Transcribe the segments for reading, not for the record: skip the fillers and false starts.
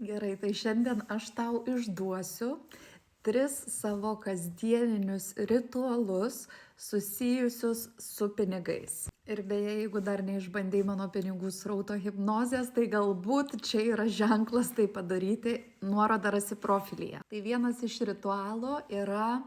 Gerai, tai šiandien aš tau išduosiu 3 savo kasdieninius ritualus susijusius su pinigais. Ir beje, jeigu dar neišbandei mano pinigų srauto hipnozės, tai galbūt čia yra ženklas tai padaryti, nuorodą rasi profilyje. Tai vienas iš ritualo yra,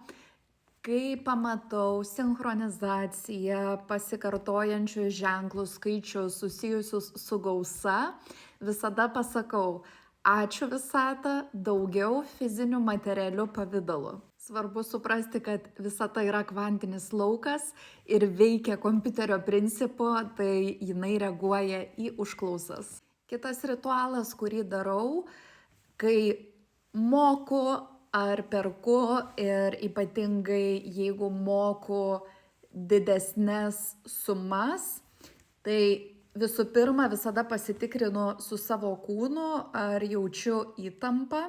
kai pamatau sinchronizaciją, pasikartojančius ženklus, skaičius susijusius su gausa, visada pasakau: ačiū visata, daugiau fizinių materialių pavidalų. Svarbu suprasti, kad visata yra kvantinis laukas ir veikia kompiuterio principu, tai jinai reaguoja į užklausas. Kitas ritualas, kurį darau, kai moku ar perku, ir ypatingai jeigu moku didesnes sumas, tai visų pirma visada pasitikrinu su savo kūnu, ar jaučiu įtampą.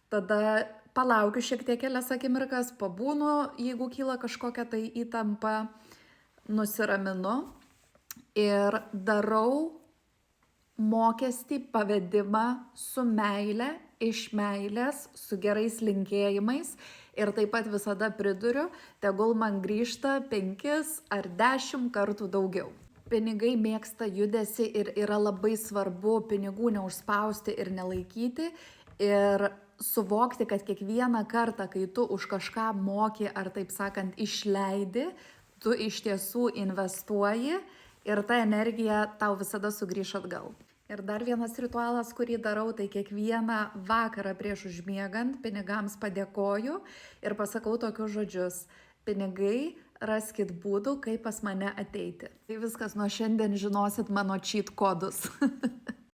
Tada palaukiu šiek tiek kelias akimirkas, pabūnu, jeigu kyla kažkokia tai įtampa, nusiraminu ir darau mokestį pavedimą su meile, iš meilės, su gerais linkėjimais, ir taip pat visada priduriu, tegul man grįžta 5 ar 10 kartų daugiau. Pinigai mėgsta judesį ir yra labai svarbu pinigų neužspausti ir nelaikyti ir suvokti, kad kiekvieną kartą, kai tu už kažką moki ar taip sakant išleidi, tu iš tiesų investuoji ir ta energija tau visada sugrįš atgal. Ir dar vienas ritualas, kurį darau, tai kiekvieną vakarą prieš užmiegant pinigams padėkoju ir pasakau tokius žodžius: pinigai, raskit būdų, kaip pas mane ateiti. Tai viskas, nuo šiandien žinosit mano cheat kodus.